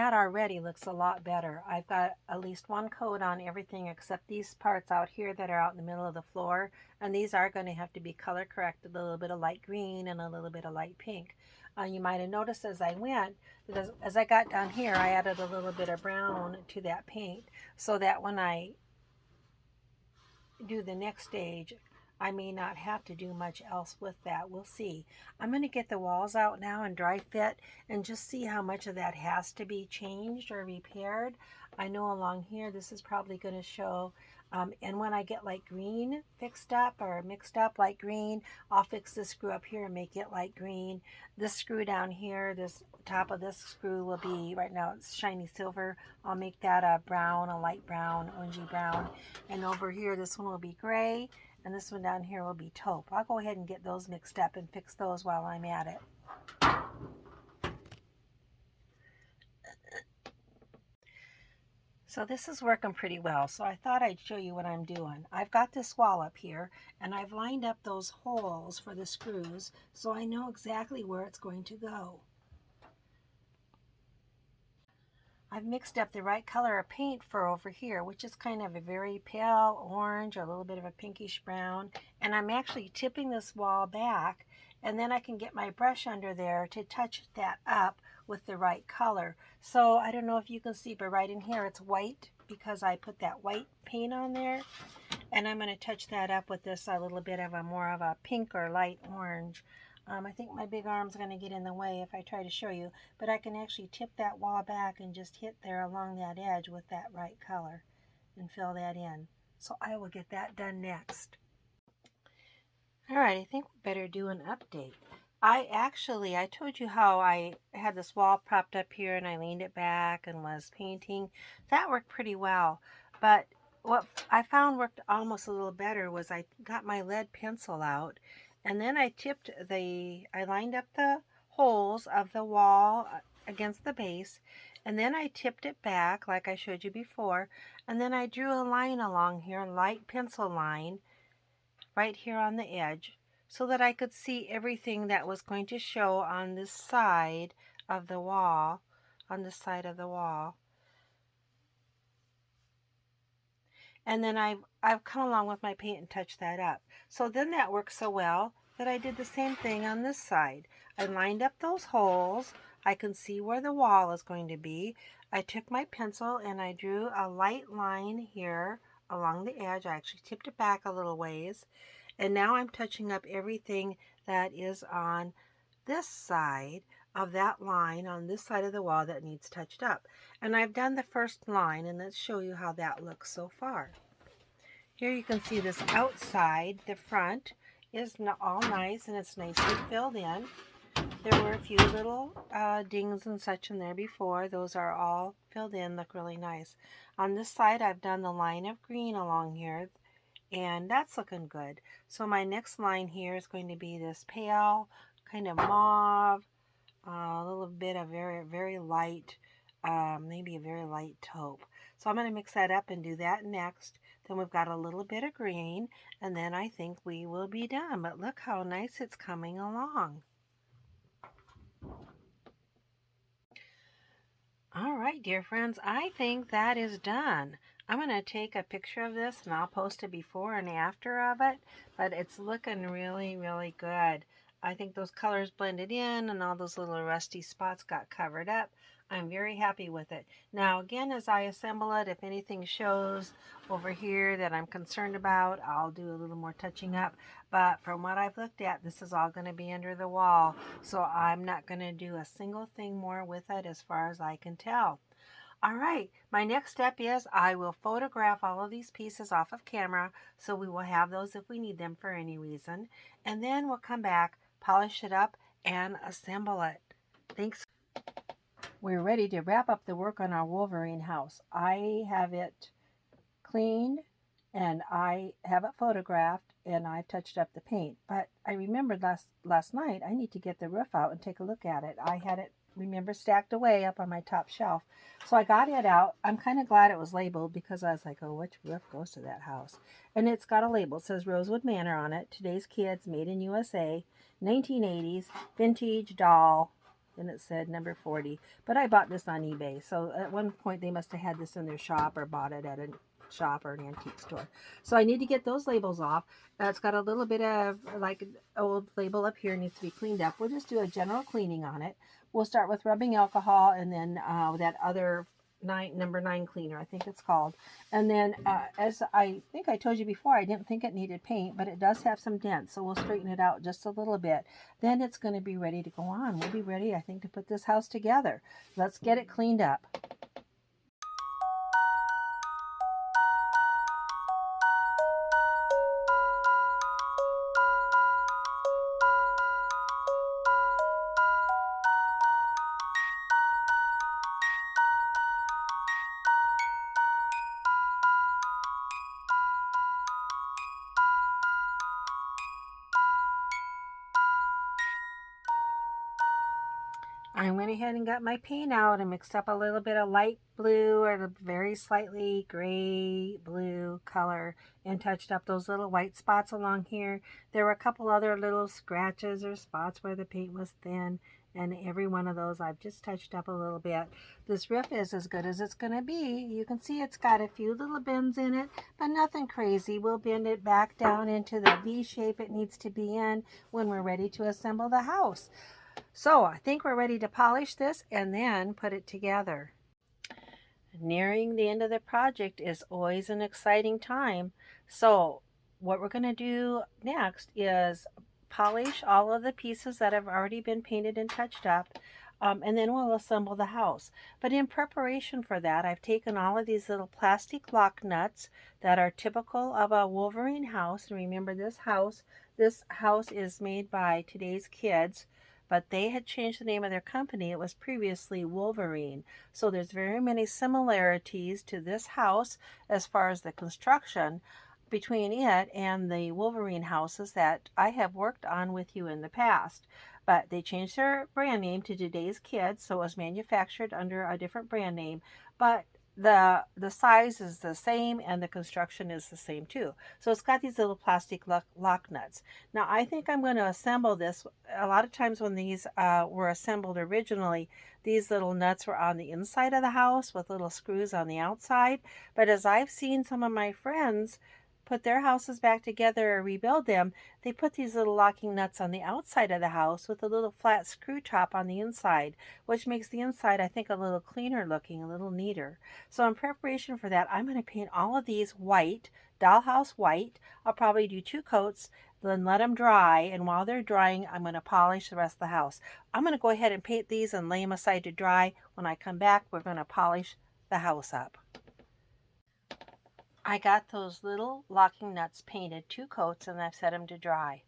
that already looks a lot better. I've got at least one coat on everything except these parts out here that are out in the middle of the floor. And these are going to have to be color corrected, a little bit of light green and a little bit of light pink. You might have noticed as I went, that as I got down here, I added a little bit of brown to that paint so that when I do the next stage, I may not have to do much else with that. We'll see. I'm going to get the walls out now and dry fit and just see how much of that has to be changed or repaired. I know along here this is probably going to show, and when I get light green fixed up or mixed up light green, I'll fix this screw up here and make it light green. This screw down here, this top of this screw will be, right now it's shiny silver. I'll make that a brown, a light brown, orangey brown. And over here, this one will be gray, and this one down here will be taupe. I'll go ahead and get those mixed up and fix those while I'm at it. So this is working pretty well, so I thought I'd show you what I'm doing. I've got this wall up here, and I've lined up those holes for the screws, so I know exactly where it's going to go. I've mixed up the right color of paint for over here, which is kind of a very pale orange, a little bit of a pinkish brown, and I'm actually tipping this wall back, and then I can get my brush under there to touch that up with the right color. So I don't know if you can see, but right in here it's white because I put that white paint on there, and I'm going to touch that up with this a little bit of a more of a pink or light orange. I think my big arm's going to get in the way if I try to show you, but I can actually tip that wall back and just hit there along that edge with that right color and fill that in. So I will get that done next. All right, I think we better do an update. I told you how I had this wall propped up here and I leaned it back and was painting. That worked pretty well, but what I found worked almost a little better was I got my lead pencil out, and then I lined up the holes of the wall against the base, and then I tipped it back like I showed you before, and then I drew a line along here, light pencil line, right here on the edge, so that I could see everything that was going to show on this side of the wall, And then I've come along with my paint and touched that up. So then that worked so well that I did the same thing on this side. I lined up those holes. I can see where the wall is going to be. I took my pencil and I drew a light line here along the edge. I actually tipped it back a little ways. And now I'm touching up everything that is on this side of that line on this side of the wall that needs touched up. And I've done the first line, and let's show you how that looks so far. Here you can see this outside, the front is all nice and it's nicely filled in. There were a few little dings and such in there before. Those are all filled in, look really nice. On this side I've done the line of green along here, and that's looking good. So my next line here is going to be this pale kind of mauve, a little bit of very, very light, maybe a very light taupe. So I'm going to mix that up and do that next. Then we've got a little bit of green, and then I think we will be done. But look how nice it's coming along. All right, dear friends, I think that is done. I'm going to take a picture of this and I'll post a before and after of it, but it's looking really, really good. I think those colors blended in and all those little rusty spots got covered up. I'm very happy with it. Now again, as I assemble it, if anything shows over here that I'm concerned about, I'll do a little more touching up. But from what I've looked at, this is all going to be under the wall, so I'm not going to do a single thing more with it as far as I can tell. All right, my next step is I will photograph all of these pieces off of camera, so we will have those if we need them for any reason. And then we'll come back, polish it up, and assemble it. Thanks. We're ready to wrap up the work on our Wolverine house. I have it cleaned and I have it photographed and I've touched up the paint. But I remembered last night I need to get the roof out and take a look at it. I had it, remember, stacked away up on my top shelf. So I got it out. I'm kind of glad it was labeled because I was like, oh, which roof goes to that house? And it's got a label. It says Rosewood Manor on it. Today's Kids, made in USA, 1980s, vintage doll. and it said number 40. But I bought this on eBay. So at one point they must have had this in their shop or bought it at a shop or an antique store. So I need to get those labels off. It's got a little bit of like an old label up here, needs to be cleaned up. We'll just do a general cleaning on it. We'll start with rubbing alcohol and then that other number 9 cleaner, I think it's called. And then as I think I told you before, I didn't think it needed paint, but it does have some dents. So we'll straighten it out just a little bit. Then it's going to be ready to go on. We'll be ready, I think, to put this house together. Let's get it cleaned up. I went ahead and got my paint out and mixed up a little bit of light blue or a very slightly gray blue color and touched up those little white spots along here. There were a couple other little scratches or spots where the paint was thin, and every one of those I've just touched up a little bit. This roof is as good as it's going to be. You can see it's got a few little bends in it, but nothing crazy. We'll bend it back down into the V shape it needs to be in when we're ready to assemble the house. So I think we're ready to polish this and then put it together. Nearing the end of the project is always an exciting time. So what we're going to do next is polish all of the pieces that have already been painted and touched up. And then we'll assemble the house. But in preparation for that, I've taken all of these little plastic lock nuts that are typical of a Wolverine house. And remember, this house is made by today's kids, but they had changed the name of their company. It was previously Wolverine. So there's very many similarities to this house as far as the construction between it and the Wolverine houses that I have worked on with you in the past. But they changed their brand name to Today's Kids, so it was manufactured under a different brand name. But the size is the same and the construction is the same too. So it's got these little plastic lock nuts. Now I think I'm going to assemble this. A lot of times when these were assembled originally, these little nuts were on the inside of the house with little screws on the outside. But as I've seen some of my friends put their houses back together or rebuild them, they put these little locking nuts on the outside of the house with a little flat screw top on the inside, which makes the inside, I think, a little cleaner looking, a little neater. So in preparation for that, I'm going to paint all of these white, Dollhouse white. I'll probably do 2 coats, then let them dry, and while they're drying, I'm going to polish the rest of the house. I'm going to go ahead and paint these and lay them aside to dry. When I come back, we're going to polish the house up. I got those little locking nuts painted 2 coats and I've set them to dry.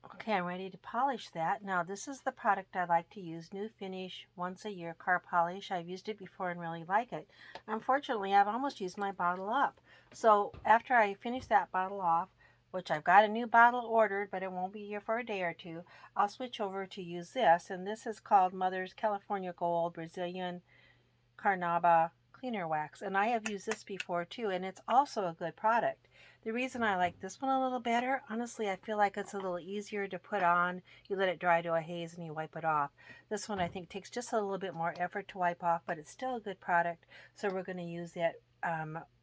Okay, I'm ready to polish that. Now this is the product I like to use, New Finish Once a Year Car Polish. I've used it before and really like it. Unfortunately, I've almost used my bottle up. So after I finish that bottle off, which I've got a new bottle ordered, but it won't be here for a day or two, I'll switch over to use this. And this is called Mother's California Gold Brazilian Carnauba Cleaner Wax, and I have used this before too, and it's also a good product. The reason I like this one a little better, honestly, I feel like it's a little easier to put on. You let it dry to a haze and you wipe it off. This one I think takes just a little bit more effort to wipe off, but it's still a good product, so we're going to use that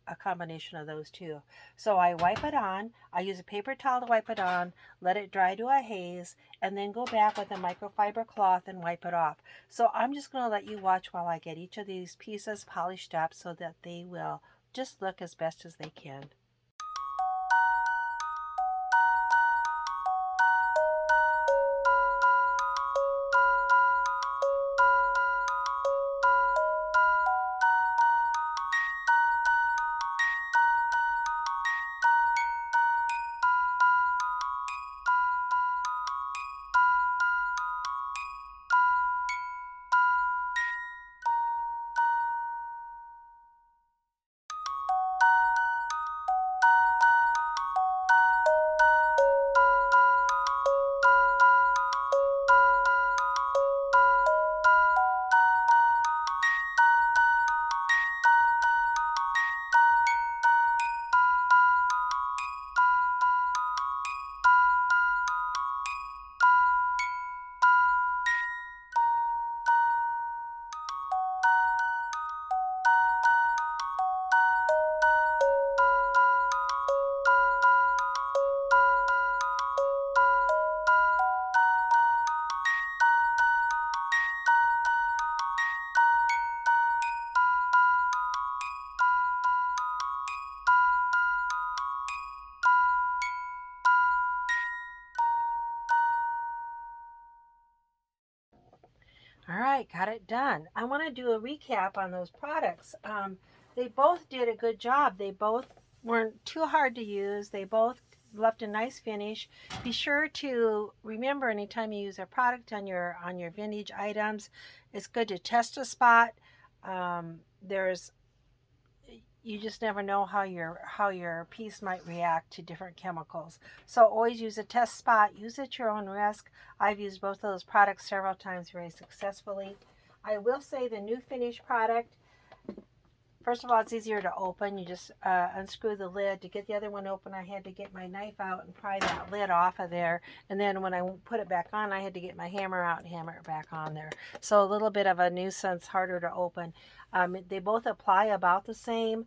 a combination of those two. So I wipe it on, I use a paper towel to wipe it on, let it dry to a haze, and then go back with a microfiber cloth and wipe it off. So I'm just going to let you watch while I get each of these pieces polished up so that they will just look as best as they can. All right, got it done. I want to do a recap on those products. They both did a good job. They both weren't too hard to use. They both left a nice finish. Be sure to remember anytime you use a product on your vintage items, it's good to test a spot. There's You just never know how your piece might react to different chemicals. So always use a test spot. Use at your own risk. I've used both of those products several times very successfully. I will say the new finish product, first of all, it's easier to open. You just unscrew the lid. To get the other one open, I had to get my knife out and pry that lid off of there. And then when I put it back on, I had to get my hammer out and hammer it back on there. So a little bit of a nuisance, harder to open. They both apply about the same.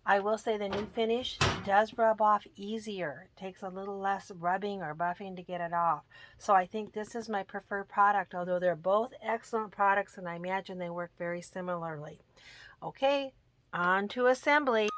I will say the new finish does rub off easier. It takes a little less rubbing or buffing to get it off. So I think this is my preferred product, although they're both excellent products and I imagine they work very similarly. Okay, on to assembly.